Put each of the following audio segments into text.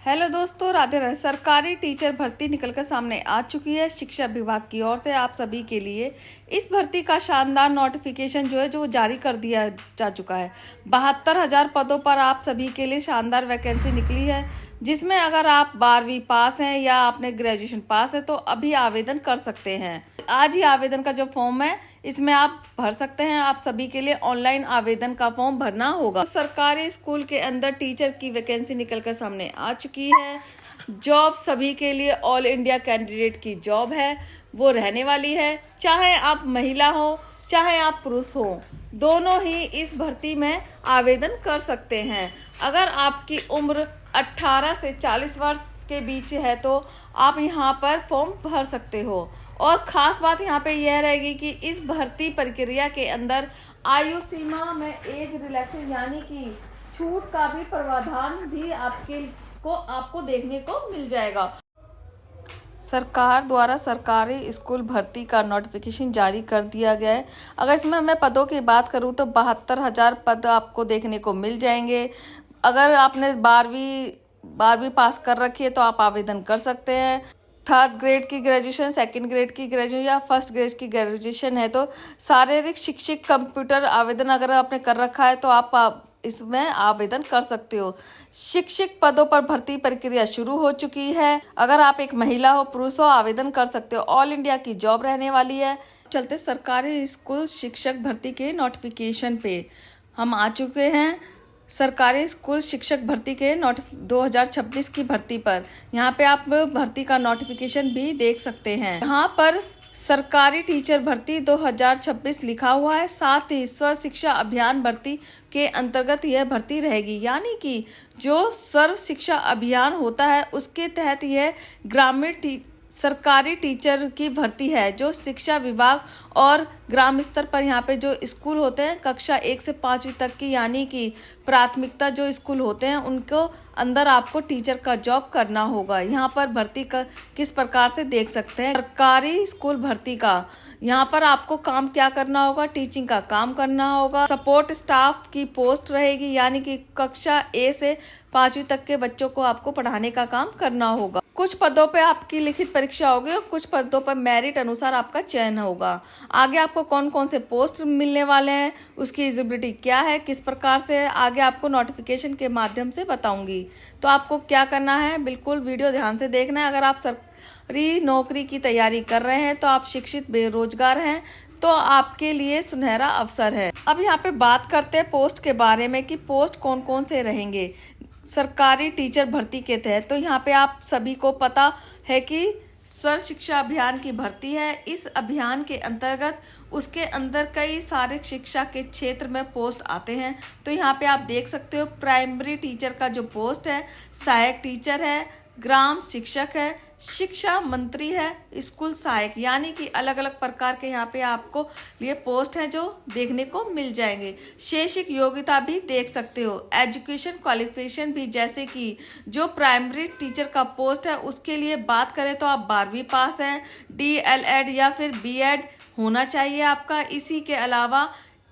Hello दोस्तों, राधे राधे। सरकारी teacher भर्ती निकलकर सामने आ चुकी है। शिक्षा विभाग की ओर से आप सभी के लिए इस भर्ती का शानदार नोटिफिकेशन जो जारी कर दिया जा चुका है। 72,000 पदों पर आप सभी के लिए शानदार वैकेंसी निकली है, जिसमें अगर आप 12वीं पास हैं या आपने ग्रेजुएशन पास है तो अभी आवेदन कर सकते हैं। आज ही आवेदन का जो फॉर्म है इसमें आप भर सकते हैं। आप सभी के लिए ऑनलाइन आवेदन का फॉर्म भरना होगा। तो सरकारी स्कूल के अंदर टीचर की वैकेंसी निकलकर सामने आ चुकी है। जॉब सभी के लिए ऑल इंडिया कैंडिडेट की जॉब है, वो रहने वाली है। चाहे आप महिला हो चाहे आप पुरुष हो, दोनों ही इस भर्ती में आवेदन कर सकते हैं। अगर आपकी उम्र 18 से 40 वर्ष के बीच है तो आप यहाँ पर फॉर्म भर सकते हो। और ख़ास बात यहाँ पे यह रहेगी कि इस भर्ती प्रक्रिया के अंदर आयु सीमा में एज रिलैक्सेशन यानी कि छूट का भी प्रावधान भी आपको देखने को मिल जाएगा। सरकार द्वारा सरकारी स्कूल भर्ती का नोटिफिकेशन जारी कर दिया गया है। अगर इसमें मैं पदों की बात करूँ तो 72,000 पद आपको देखने को मिल जाएंगे। अगर आपने 12वीं पास कर रखी है तो आप आवेदन कर सकते हैं। 3rd ग्रेड की ग्रेजुएशन, 2nd ग्रेड की ग्रेजुएशन या 1st ग्रेड की ग्रेजुएशन है तो शारीरिक शिक्षक कंप्यूटर आवेदन अगर आपने कर रखा है तो आप इसमें आवेदन कर सकते हो। शिक्षक पदों पर भर्ती प्रक्रिया शुरू हो चुकी है। अगर आप एक महिला हो पुरुष हो, आवेदन कर सकते हो। ऑल इंडिया की जॉब रहने वाली है। चलते सरकारी स्कूल शिक्षक भर्ती के नोटिफिकेशन पे हम आ चुके हैं। सरकारी स्कूल शिक्षक भर्ती के 2026 की भर्ती पर यहाँ पे आप भर्ती का नोटिफिकेशन भी देख सकते हैं। यहाँ पर सरकारी टीचर भर्ती 2026 लिखा हुआ है। साथ ही सर्व शिक्षा अभियान भर्ती के अंतर्गत यह भर्ती रहेगी, यानी कि जो सर्व शिक्षा अभियान होता है उसके तहत यह ग्रामीण सरकारी टीचर की भर्ती है, जो शिक्षा विभाग और ग्राम स्तर पर यहाँ पे जो स्कूल होते हैं कक्षा 1 से 5वीं तक की, यानी कि प्राथमिकता जो स्कूल होते हैं उनको अंदर आपको टीचर का जॉब करना होगा। यहाँ पर भर्ती का किस प्रकार से देख सकते हैं। सरकारी स्कूल भर्ती का यहाँ पर आपको काम क्या करना होगा, टीचिंग का काम करना होगा। सपोर्ट स्टाफ की पोस्ट रहेगी, यानी कि कक्षा A से 5वीं तक के बच्चों को आपको पढ़ाने का काम करना होगा। कुछ पदों पे आपकी लिखित परीक्षा होगी और कुछ पदों पर मेरिट अनुसार आपका चयन होगा। आगे आपको कौन कौन से पोस्ट मिलने वाले हैं, उसकी एलिजिबिलिटी क्या है, किस प्रकार से आगे आपको नोटिफिकेशन के माध्यम से बताऊंगी। तो आपको क्या करना है, बिल्कुल वीडियो ध्यान से देखना है। अगर आप सरकारी नौकरी की तैयारी कर रहे हैं तो आप शिक्षित बेरोजगार हैं तो आपके लिए सुनहरा अवसर है। अब यहाँ पे बात करते हैं पोस्ट के बारे में कि पोस्ट कौन कौन से रहेंगे सरकारी टीचर भर्ती के तहत। तो यहाँ पे आप सभी को पता है कि सर्व शिक्षा अभियान की भर्ती है। इस अभियान के अंतर्गत उसके अंदर कई सारे शिक्षा के क्षेत्र में पोस्ट आते हैं। तो यहाँ पे आप देख सकते हो प्राइमरी टीचर का जो पोस्ट है, सहायक टीचर है, ग्राम शिक्षक है, शिक्षा मंत्री है, स्कूल सहायक, यानी कि अलग अलग प्रकार के यहाँ पे आपको ये पोस्ट हैं जो देखने को मिल जाएंगे। शैक्षिक योग्यता भी देख सकते हो, एजुकेशन क्वालिफिकेशन भी, जैसे कि जो प्राइमरी टीचर का पोस्ट है उसके लिए बात करें तो आप 12वीं पास हैं, DLED या फिर BEd होना चाहिए आपका।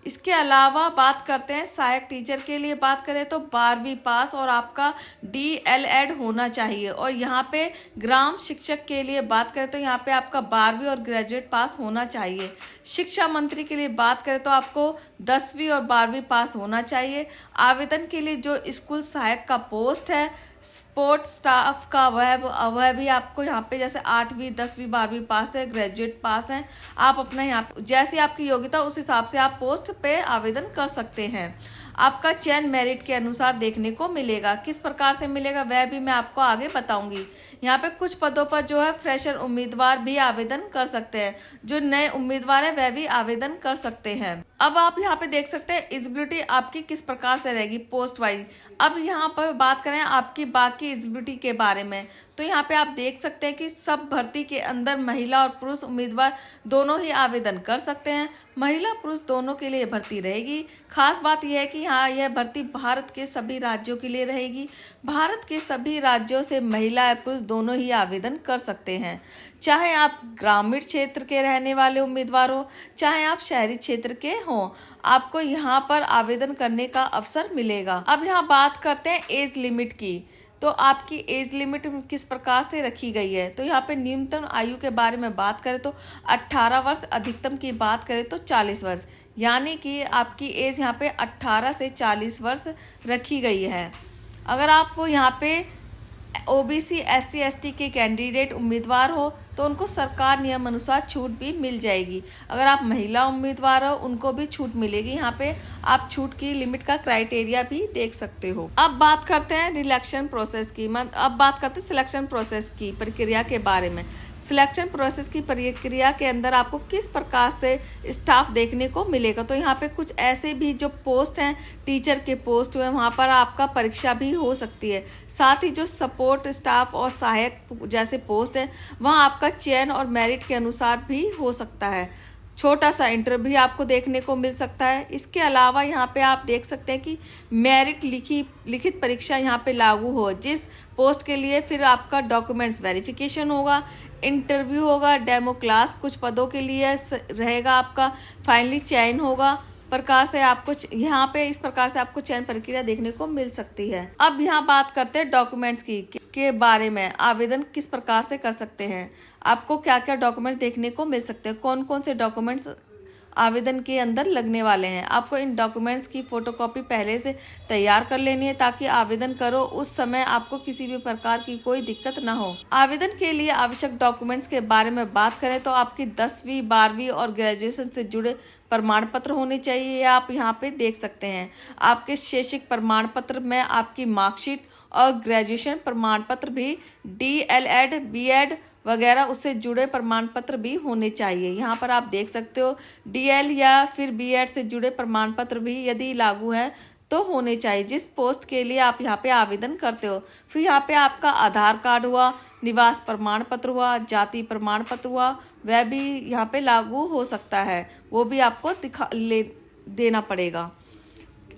इसके अलावा बात करते हैं सहायक टीचर के लिए बात करें तो 12वीं पास और आपका DLED होना चाहिए। और यहाँ पे ग्राम शिक्षक के लिए बात करें तो यहाँ पे आपका 12वीं और ग्रेजुएट पास होना चाहिए। शिक्षा मंत्री के लिए बात करें तो आपको 10वीं और 12वीं पास होना चाहिए। आवेदन के लिए जो स्कूल सहायक का पोस्ट है, सपोर्ट स्टाफ का वह भी आपको यहाँ पे जैसे 8वीं 10वीं 12वीं पास है, ग्रेजुएट पास है, आप अपना यहाँ जैसी आपकी योग्यता उस हिसाब से आप पोस्ट पे आवेदन कर सकते हैं। आपका चयन मेरिट के अनुसार देखने को मिलेगा। किस प्रकार से मिलेगा वह भी मैं आपको आगे बताऊंगी। यहाँ पे कुछ पदों पर जो है फ्रेशर उम्मीदवार भी आवेदन कर सकते हैं, जो नए उम्मीदवार है वह भी आवेदन कर सकते हैं। अब आप यहाँ पे देख सकते हैं एलिजिबिलिटी आपकी किस प्रकार से रहेगी पोस्ट वाइज। अब यहाँ पर बात करें आपकी बाकी एलिजिबिलिटी के बारे में तो यहाँ पे आप देख सकते हैं कि सब भर्ती के अंदर महिला और पुरुष उम्मीदवार दोनों ही आवेदन कर सकते हैं। महिला पुरुष दोनों के लिए भर्ती रहेगी। खास बात यह है कि हाँ, यह भर्ती भारत के सभी राज्यों के लिए रहेगी। भारत के सभी राज्यों से महिला या पुरुष दोनों ही आवेदन कर सकते हैं। चाहे आप ग्रामीण क्षेत्र के रहने वाले उम्मीदवार हो चाहे आप शहरी क्षेत्र के हों, आपको यहाँ पर आवेदन करने का अवसर मिलेगा। अब यहाँ बात करते हैं एज लिमिट की। तो आपकी एज लिमिट किस प्रकार से रखी गई है। तो यहाँ पे न्यूनतम आयु के बारे में बात करें तो 18 वर्ष, अधिकतम की बात करें तो 40 वर्ष, यानी कि आपकी एज यहाँ पे 18 से 40 वर्ष रखी गई है। अगर आप यहाँ पे ओबीसी, एससी, एसटी के कैंडिडेट उम्मीदवार हो तो उनको सरकार नियम अनुसार छूट भी मिल जाएगी। अगर आप महिला उम्मीदवार हो उनको भी छूट मिलेगी। यहाँ पे आप छूट की लिमिट का क्राइटेरिया भी देख सकते हो। अब बात करते हैं रिलेक्शन प्रोसेस की, अब बात करते हैं सिलेक्शन प्रोसेस की प्रक्रिया के बारे में। सिलेक्शन प्रोसेस की प्रक्रिया के अंदर आपको किस प्रकार से स्टाफ देखने को मिलेगा। तो यहाँ पे कुछ ऐसे भी जो पोस्ट हैं, टीचर के पोस्ट हुए, वहाँ पर आपका परीक्षा भी हो सकती है। साथ ही जो सपोर्ट स्टाफ और सहायक जैसे पोस्ट हैं, वहाँ आपका चयन और मेरिट के अनुसार भी हो सकता है। छोटा सा इंटरव्यू आपको देखने को मिल सकता है। इसके अलावा यहाँ पे आप देख सकते हैं कि मेरिट लिखित परीक्षा यहाँ पे लागू हो, जिस पोस्ट के लिए फिर आपका डॉक्यूमेंट्स वेरिफिकेशन होगा, इंटरव्यू होगा, डेमो क्लास कुछ पदों के लिए रहेगा आपका, फाइनली चयन होगा। प्रकार से आपको यहाँ पे इस प्रकार से आपको चयन प्रक्रिया देखने को मिल सकती है। अब यहाँ बात करते हैं डॉक्यूमेंट्स के बारे में। आवेदन किस प्रकार से कर सकते हैं, आपको क्या क्या डॉक्यूमेंट्स देखने को मिल सकते हैं, कौन कौन से डॉक्यूमेंट्स आवेदन के अंदर लगने वाले हैं। आपको इन डॉक्यूमेंट्स की फोटोकॉपी पहले से तैयार कर लेनी है ताकि आवेदन करो उस समय आपको किसी भी प्रकार की कोई दिक्कत ना हो। आवेदन के लिए आवश्यक डॉक्यूमेंट्स के बारे में बात करें तो आपकी 10वीं, 12वीं और ग्रेजुएशन से जुड़े प्रमाण पत्र होने चाहिए। आप यहाँ पे देख सकते हैं आपके शैक्षिक प्रमाण पत्र में आपकी मार्कशीट और ग्रेजुएशन प्रमाण पत्र भी, DLED, BEd वगैरह उससे जुड़े प्रमाण पत्र भी होने चाहिए। यहाँ पर आप देख सकते हो DL या फिर BEd से जुड़े प्रमाण पत्र भी यदि लागू है तो होने चाहिए जिस पोस्ट के लिए आप यहाँ पे आवेदन करते हो। फिर यहाँ पे आपका आधार कार्ड हुआ, निवास प्रमाण पत्र हुआ, जाति प्रमाण पत्र हुआ, वह भी यहाँ पे लागू हो सकता है, वो भी आपको देना पड़ेगा।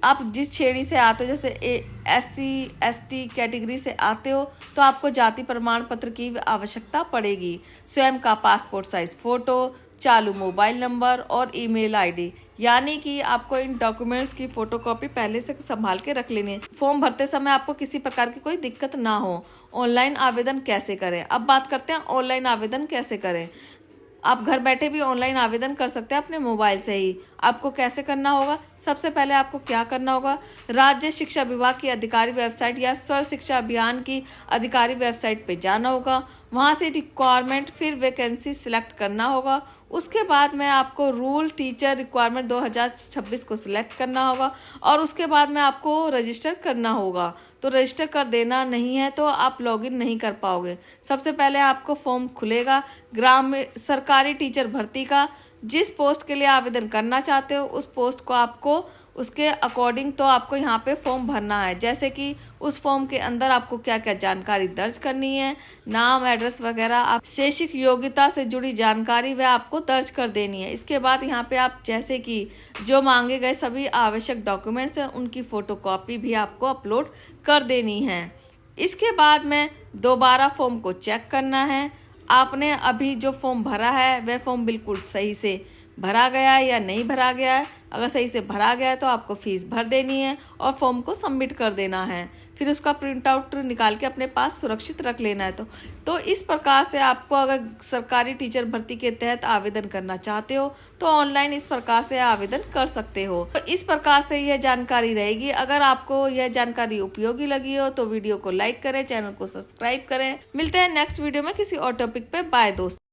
आप जिस श्रेणी से आते हो, जैसे SC ST कैटेगरी से आते हो तो आपको जाति प्रमाण पत्र की आवश्यकता पड़ेगी। स्वयं का पासपोर्ट साइज फ़ोटो, चालू मोबाइल नंबर और ईमेल आईडी, यानी कि आपको इन डॉक्यूमेंट्स की फोटोकॉपी पहले से संभाल के रख लेनी है। फॉर्म भरते समय आपको किसी प्रकार की कोई दिक्कत ना हो। ऑनलाइन आवेदन कैसे करें, अब बात करते हैं ऑनलाइन आवेदन कैसे करें। आप घर बैठे भी ऑनलाइन आवेदन कर सकते हैं अपने मोबाइल से ही। आपको कैसे करना होगा, सबसे पहले आपको क्या करना होगा, राज्य शिक्षा विभाग की अधिकारी वेबसाइट या सर्व शिक्षा अभियान की अधिकारी वेबसाइट पे जाना होगा। वहाँ से रिक्वायरमेंट फिर वैकेंसी सिलेक्ट करना होगा। उसके बाद में आपको रूल टीचर रिक्वायरमेंट 2026 को सिलेक्ट करना होगा और उसके बाद में आपको रजिस्टर करना होगा। तो रजिस्टर कर देना नहीं है तो आप लॉगिन नहीं कर पाओगे। सबसे पहले आपको फॉर्म खुलेगा सरकारी टीचर भर्ती का। जिस पोस्ट के लिए आवेदन करना चाहते हो उस पोस्ट को आपको उसके अकॉर्डिंग तो आपको यहाँ पे फॉर्म भरना है। जैसे कि उस फॉर्म के अंदर आपको क्या क्या जानकारी दर्ज करनी है, नाम, एड्रेस वगैरह, आप शैक्षिक योग्यता से जुड़ी जानकारी वह आपको दर्ज कर देनी है। इसके बाद यहाँ पे आप जैसे कि जो मांगे गए सभी आवश्यक डॉक्यूमेंट्स हैं उनकी फोटोकॉपी भी आपको अपलोड कर देनी है। इसके बाद में दोबारा फॉर्म को चेक करना है, आपने अभी जो फॉर्म भरा है वह फॉर्म बिल्कुल सही से भरा गया है या नहीं भरा गया है। अगर सही से भरा गया है तो आपको फीस भर देनी है और फॉर्म को सबमिट कर देना है। फिर उसका प्रिंट आउट निकाल के अपने पास सुरक्षित रख लेना है। तो इस प्रकार से आपको अगर सरकारी टीचर भर्ती के तहत आवेदन करना चाहते हो तो ऑनलाइन इस प्रकार से आवेदन कर सकते हो। तो इस प्रकार से यह जानकारी रहेगी। अगर आपको यह जानकारी उपयोगी लगी हो तो वीडियो को लाइक करें, चैनल को सब्सक्राइब करें। मिलते हैं नेक्स्ट वीडियो में किसी और टॉपिक पे। बाय दोस्तों।